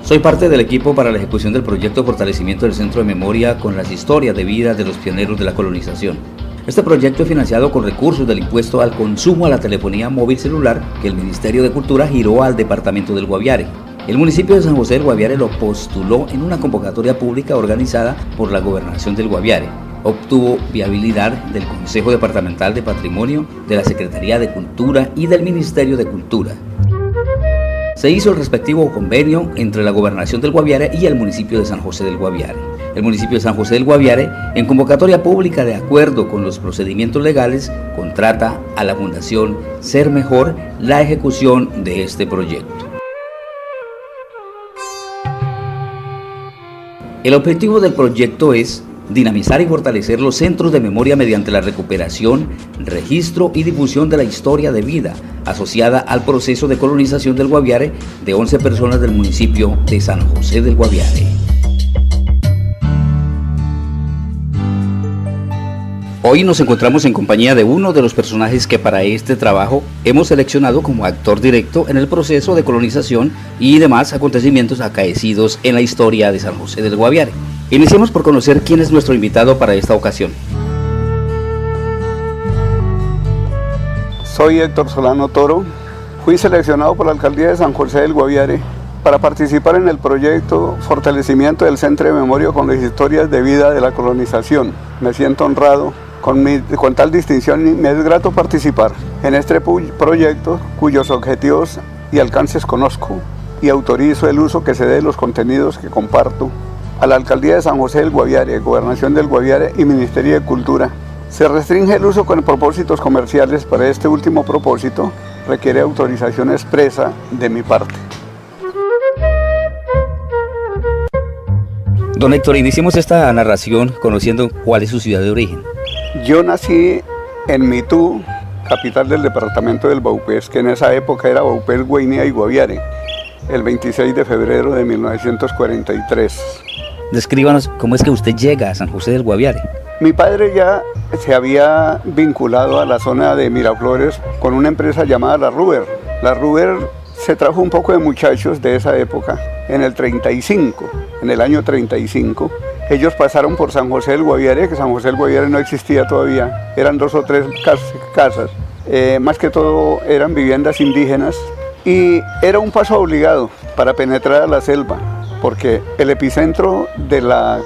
Soy parte del equipo para la ejecución del proyecto Fortalecimiento del Centro de Memoria con las historias de vida de los pioneros de la colonización. Este proyecto es financiado con recursos del impuesto al consumo a la telefonía móvil celular que el Ministerio de Cultura giró al departamento del Guaviare. El municipio de San José del Guaviare lo postuló en una convocatoria pública organizada por la Gobernación del Guaviare. Obtuvo viabilidad del Consejo Departamental de Patrimonio, de la Secretaría de Cultura y del Ministerio de Cultura. Se hizo el respectivo convenio entre la Gobernación del Guaviare y el municipio de San José del Guaviare. El municipio de San José del Guaviare, en convocatoria pública de acuerdo con los procedimientos legales, contrata a la Fundación Ser Mejor la ejecución de este proyecto. El objetivo del proyecto es dinamizar y fortalecer los centros de memoria mediante la recuperación, registro y difusión de la historia de vida asociada al proceso de colonización del Guaviare de 11 personas del municipio de San José del Guaviare. Hoy nos encontramos en compañía de uno de los personajes que para este trabajo hemos seleccionado como actor directo en el proceso de colonización y demás acontecimientos acaecidos en la historia de San José del Guaviare. Iniciemos por conocer quién es nuestro invitado para esta ocasión. Soy Héctor Solano Toro. Fui seleccionado por la Alcaldía de San José del Guaviare para participar en el proyecto Fortalecimiento del Centro de Memoria con las historias de vida de la colonización. Me siento honrado con tal distinción y me es grato participar en este proyecto cuyos objetivos y alcances conozco y autorizo el uso que se dé de los contenidos que comparto a la Alcaldía de San José del Guaviare, Gobernación del Guaviare y Ministerio de Cultura. Se restringe el uso con propósitos comerciales. Para este último propósito requiere autorización expresa de mi parte. Don Héctor, iniciemos esta narración conociendo cuál es su ciudad de origen. Yo nací en Mitú, capital del departamento del Vaupés, que en esa época era Vaupés, Guainía y Guaviare, el 26 de febrero de 1943. Descríbanos cómo es que usted llega a San José del Guaviare. Mi padre ya se había vinculado a la zona de Miraflores con una empresa llamada La Ruber. La Ruber se trajo un poco de muchachos de esa época en el 35, en el año 35. Ellos pasaron por San José del Guaviare, que San José del Guaviare no existía todavía, eran 2 o 3 casas, más que todo eran viviendas indígenas y era un paso obligado para penetrar a la selva, porque el epicentro de la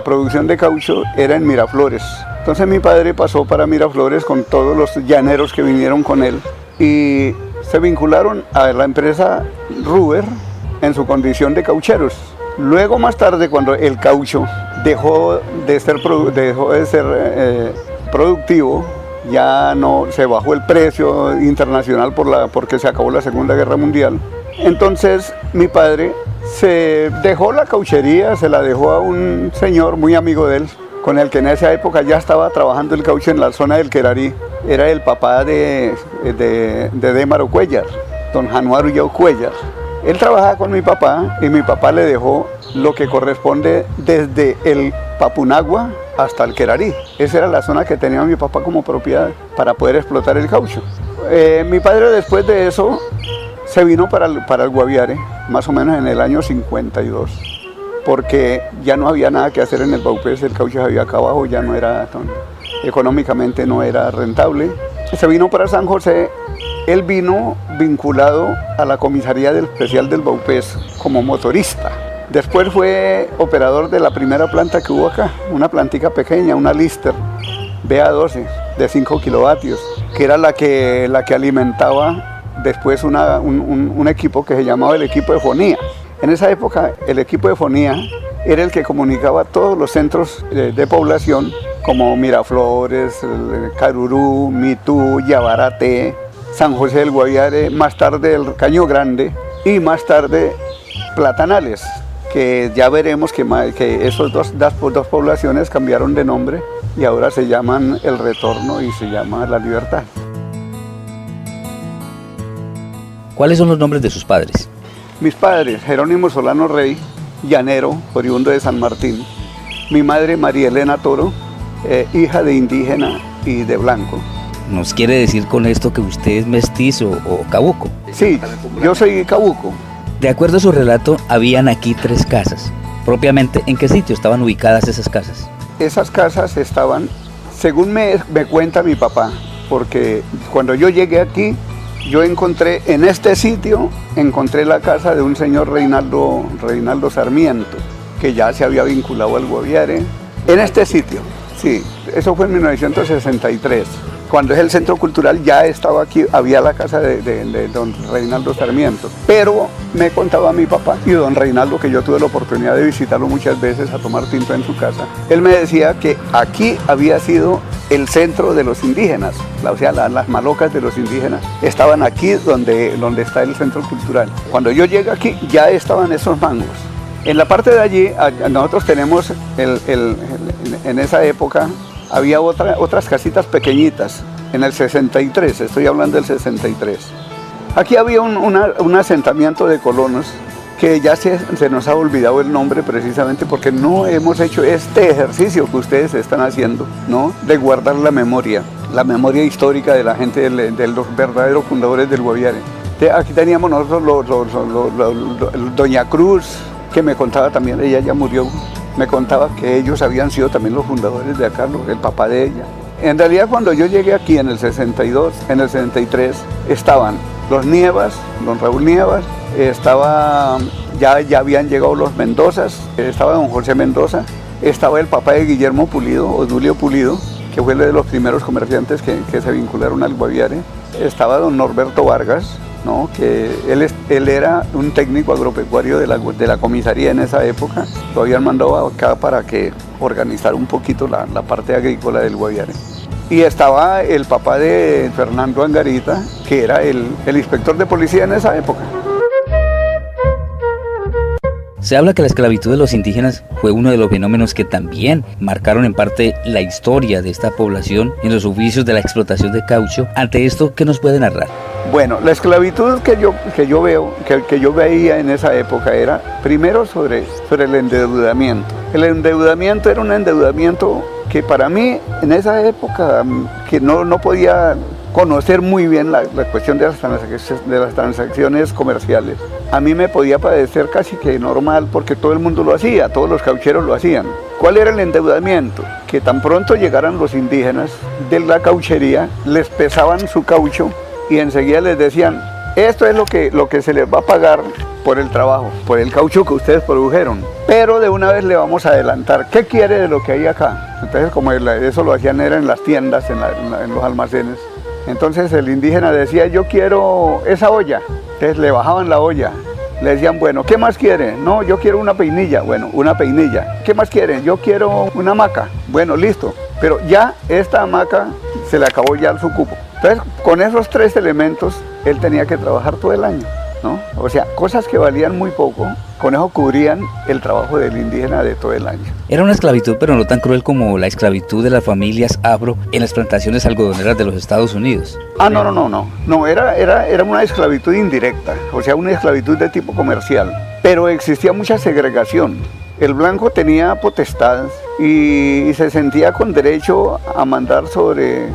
producción de caucho era en Miraflores. Entonces mi padre pasó para Miraflores con todos los llaneros que vinieron con él y se vincularon a la empresa Ruber en su condición de caucheros. Luego más tarde, cuando el caucho dejó de ser productivo, ya no se bajó el precio internacional porque se acabó la Segunda Guerra Mundial. Entonces mi padre se dejó la cauchería, se la dejó a un señor muy amigo de él, con el que en esa época ya estaba trabajando el caucho en la zona del Querarí. Era el papá de Démaro Cuellar, don Januario Yao Cuellar. Él trabajaba con mi papá y mi papá le dejó lo que corresponde desde el Papunagua hasta el Querarí. Esa era la zona que tenía mi papá como propiedad para poder explotar el caucho. Mi padre después de eso se vino para el Guaviare, más o menos en el año 52, porque ya no había nada que hacer en el Vaupés, el caucho se había acabado, ya no era, económicamente no era rentable. Se vino para San José. Él vino vinculado a la comisaría especial del Vaupés como motorista. Después fue operador de la primera planta que hubo acá, una plantica pequeña, una Lister BA12 de 5 kilovatios, que era la que alimentaba después un equipo que se llamaba el equipo de fonía. En esa época el equipo de fonía era el que comunicaba todos los centros de población como Miraflores, Carurú, Mitú, Yabarate, San José del Guaviare, más tarde el Caño Grande y más tarde Platanales, que ya veremos que esos dos poblaciones cambiaron de nombre y ahora se llaman El Retorno y se llama La Libertad. ¿Cuáles son los nombres de sus padres? Mis padres, Jerónimo Solano Rey, llanero, oriundo de San Martín. Mi madre, María Elena Toro, hija de indígena y de blanco. ¿Nos quiere decir con esto que usted es mestizo o cabuco? Sí, yo soy cabuco. De acuerdo a su relato, habían aquí 3 casas. Propiamente, ¿en qué sitio estaban ubicadas esas casas? Esas casas estaban, según me cuenta mi papá, porque cuando yo llegué aquí, yo encontré en este sitio, encontré la casa de un señor Reinaldo Sarmiento, que ya se había vinculado al Guaviare. En este sitio, sí, eso fue en 1963. Cuando es el centro cultural ya estaba aquí, había la casa de don Reinaldo Sarmiento. Pero me contaba mi papá y don Reinaldo, que yo tuve la oportunidad de visitarlo muchas veces a tomar tinto en su casa, él me decía que aquí había sido el centro de los indígenas, o sea, las malocas de los indígenas estaban aquí donde está el centro cultural. Cuando yo llegué aquí ya estaban esos mangos. En la parte de allí nosotros tenemos en esa época había otras casitas pequeñitas, en el 63, estoy hablando del 63. Aquí había un asentamiento de colonos que ya se nos ha olvidado el nombre precisamente porque no hemos hecho este ejercicio que ustedes están haciendo, ¿no? De guardar la memoria histórica de la gente, de los verdaderos fundadores del Guaviare. Aquí teníamos nosotros Doña Cruz, que me contaba también, ella ya murió, me contaba que ellos habían sido también los fundadores de acá, el papá de ella. En realidad cuando yo llegué aquí en el 62, en el 63, estaban los Nievas, don Raúl Nievas, ya habían llegado los Mendozas, estaba don José Mendoza, estaba el papá de Guillermo Pulido, Odulio Pulido, que fue uno de los primeros comerciantes que se vincularon al Guaviare, estaba don Norberto Vargas, ¿no? Que él era un técnico agropecuario de la comisaría en esa época, lo habían mandado acá para que organizara un poquito la parte agrícola del Guaviare. Y estaba el papá de Fernando Angarita, que era el inspector de policía en esa época. Se habla que la esclavitud de los indígenas fue uno de los fenómenos que también marcaron en parte la historia de esta población en los oficios de la explotación de caucho. Ante esto, ¿qué nos puede narrar? Bueno, la esclavitud que yo veía en esa época era primero sobre el endeudamiento. El endeudamiento era un endeudamiento que para mí en esa época que no podía conocer muy bien la cuestión de las transacciones comerciales. A mí me podía parecer casi que normal porque todo el mundo lo hacía, todos los caucheros lo hacían. ¿Cuál era el endeudamiento? Que tan pronto llegaran los indígenas de la cauchería, les pesaban su caucho y enseguida les decían, esto es lo que se les va a pagar por el trabajo, por el caucho que ustedes produjeron. Pero de una vez le vamos a adelantar, ¿qué quiere de lo que hay acá? Entonces como eso lo hacían era en las tiendas, en los almacenes. Entonces el indígena decía, yo quiero esa olla. Entonces le bajaban la olla. Le decían, bueno, ¿qué más quiere? No, yo quiero una peinilla. Bueno, una peinilla. ¿Qué más quiere? Yo quiero una hamaca. Bueno, listo. Pero ya esta hamaca se le acabó ya su cupo. Entonces, con esos 3 elementos, él tenía que trabajar todo el año, ¿no? O sea, cosas que valían muy poco, con eso cubrían el trabajo del indígena de todo el año. Era una esclavitud, pero no tan cruel como la esclavitud de las familias afro en las plantaciones algodoneras de los Estados Unidos. No, era una esclavitud indirecta, o sea, una esclavitud de tipo comercial, pero existía mucha segregación. El blanco tenía potestad y se sentía con derecho a mandar sobre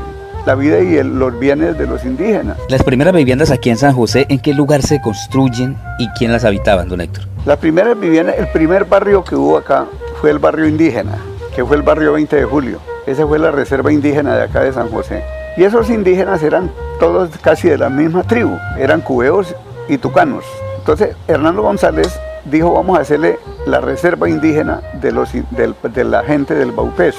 la vida y los bienes de los indígenas. Las primeras viviendas aquí en San José, ¿en qué lugar se construyen y quién las habitaban, don Héctor? Las primeras viviendas, el primer barrio que hubo acá fue el barrio indígena, que fue el barrio 20 de julio. Esa fue la reserva indígena de acá de San José. Y esos indígenas eran todos casi de la misma tribu, eran cubeos y tucanos. Entonces Hernando González dijo, vamos a hacerle la reserva indígena de la gente del Baupés,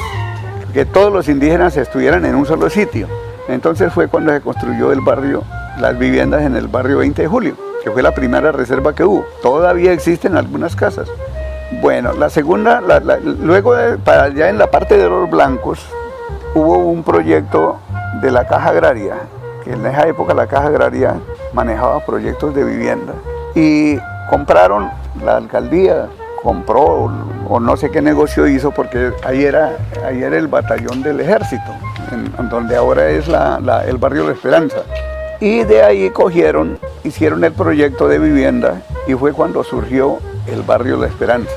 que todos los indígenas estuvieran en un solo sitio. Entonces fue cuando se construyó las viviendas en el barrio 20 de julio, que fue la primera reserva que hubo. Todavía existen algunas casas. Bueno, la segunda, luego para allá en la parte de los blancos, hubo un proyecto de la Caja Agraria, que en esa época la Caja Agraria manejaba proyectos de vivienda. Y compraron, la alcaldía compró, o no sé qué negocio hizo, porque ahí era el batallón del ejército, en donde ahora es el barrio La Esperanza. Y de ahí hicieron el proyecto de vivienda y fue cuando surgió el barrio La Esperanza.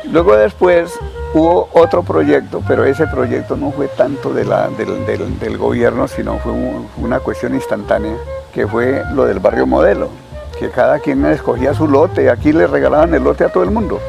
Luego después hubo otro proyecto, pero ese proyecto no fue tanto del gobierno, sino fue una cuestión instantánea, que fue lo del barrio modelo, que cada quien escogía su lote, aquí le regalaban el lote a todo el mundo.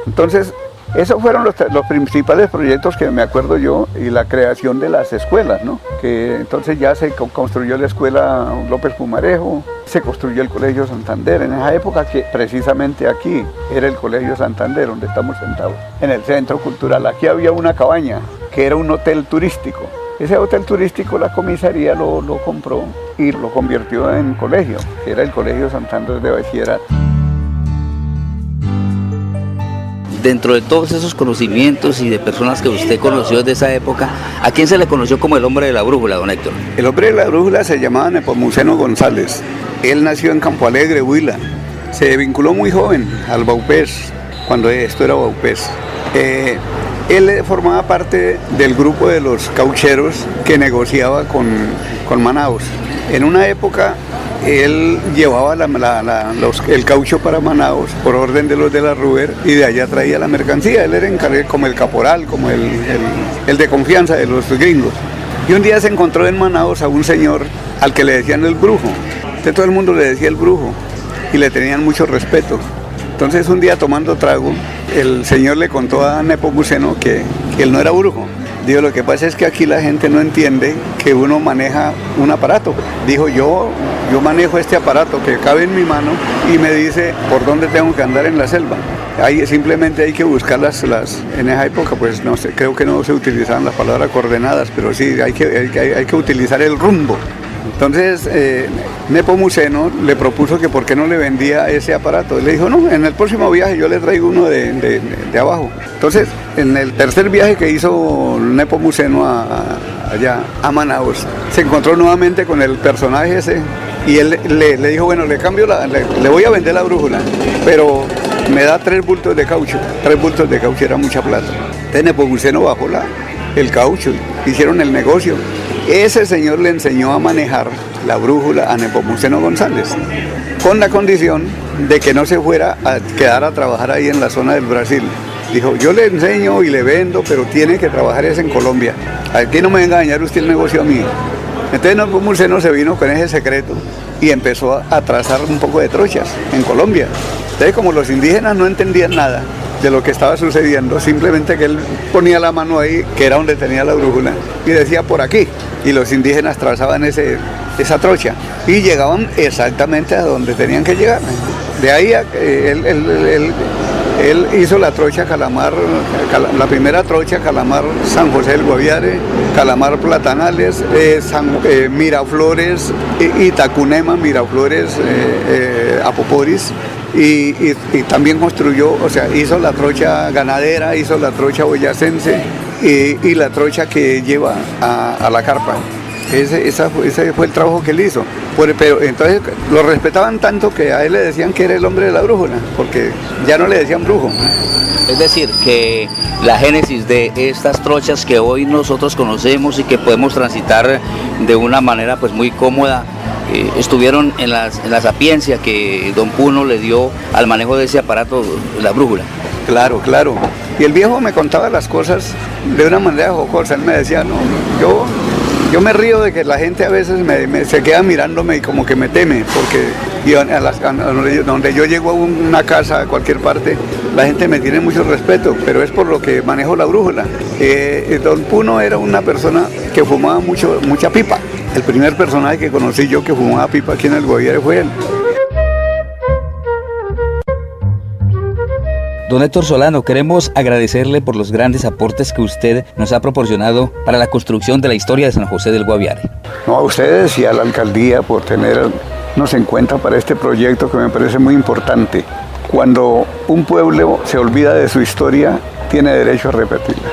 Entonces, esos fueron los principales proyectos que me acuerdo yo, y la creación de las escuelas, ¿no? Que entonces ya se construyó la escuela López Pumarejo, se construyó el Colegio Santander, en esa época que precisamente aquí era el Colegio Santander, donde estamos sentados, en el Centro Cultural. Aquí había una cabaña, que era un hotel turístico. Ese hotel turístico la comisaría lo compró y lo convirtió en colegio, que era el Colegio Santander de Bachillerato. Dentro de todos esos conocimientos y de personas que usted conoció de esa época, ¿a quién se le conoció como el hombre de la brújula, don Héctor? El hombre de la brújula se llamaba Nepomuceno González. Él nació en Campo Alegre, Huila. Se vinculó muy joven al Baupés, cuando esto era Baupés. Él formaba parte del grupo de los caucheros que negociaba con Manaos. En una época él llevaba el caucho para Manaos por orden de los de la Ruber y de allá traía la mercancía. Él era encargado como el caporal, como el de confianza de los gringos. Y un día se encontró en Manaos a un señor al que le decían el brujo. Entonces todo el mundo le decía el brujo y le tenían mucho respeto. Entonces un día tomando trago, el señor le contó a Nepomuceno que él no era brujo. Dijo, lo que pasa es que aquí la gente no entiende que uno maneja un aparato. Dijo, yo manejo este aparato que cabe en mi mano y me dice por dónde tengo que andar en la selva. Simplemente hay que buscar en esa época, pues no sé, creo que no se utilizaban las palabras coordenadas, pero sí hay que utilizar el rumbo. Entonces Nepomuceno le propuso que por qué no le vendía ese aparato. Él le dijo, no, en el próximo viaje yo le traigo uno de abajo. Entonces, en el tercer viaje que hizo Nepomuceno allá a Manaos, se encontró nuevamente con el personaje ese y él le dijo, bueno, le voy a vender la brújula, pero me da 3 bultos de caucho. 3 bultos de caucho era mucha plata. Entonces Nepomuceno bajó el caucho, hicieron el negocio. Ese señor le enseñó a manejar la brújula a Nepomuceno González, con la condición de que no se fuera a quedar a trabajar ahí en la zona del Brasil. Dijo, yo le enseño y le vendo, pero tiene que trabajar es en Colombia. Aquí no me venga a dañar usted el negocio a mí. Entonces Nepomuceno se vino con ese secreto y empezó a trazar un poco de trochas en Colombia. Entonces, como los indígenas no entendían nada de lo que estaba sucediendo, simplemente que él ponía la mano ahí, que era donde tenía la brújula, y decía por aquí, y los indígenas trazaban esa trocha, y llegaban exactamente a donde tenían que llegar. De ahí él hizo la trocha Calamar, la primera trocha Calamar San José del Guaviare, Calamar Platanales, Miraflores, Itacunema, Miraflores, Apoporis. Y también construyó, o sea, hizo la trocha ganadera, hizo la trocha boyacense y la trocha que lleva a la carpa. Ese fue el trabajo que él hizo. Pero entonces lo respetaban tanto que a él le decían que era el hombre de la brújula, porque ya no le decían brujo. Es decir, que la génesis de estas trochas que hoy nosotros conocemos y que podemos transitar de una manera pues muy cómoda, estuvieron en la sapiencia que don Puno le dio al manejo de ese aparato, la brújula. Claro, claro. Y el viejo me contaba las cosas de una manera jocosa. Él me decía, no, yo me río de que la gente a veces se queda mirándome y como que me teme, porque donde yo llego a una casa, a cualquier parte, la gente me tiene mucho respeto, pero es por lo que manejo la brújula. Don Puno era una persona que fumaba mucha pipa. El primer personaje que conocí yo que fumaba pipa aquí en el Guaviare fue él. Don Héctor Solano, queremos agradecerle por los grandes aportes que usted nos ha proporcionado para la construcción de la historia de San José del Guaviare. No, a ustedes y a la alcaldía por tenernos en cuenta para este proyecto que me parece muy importante. Cuando un pueblo se olvida de su historia, tiene derecho a repetirla.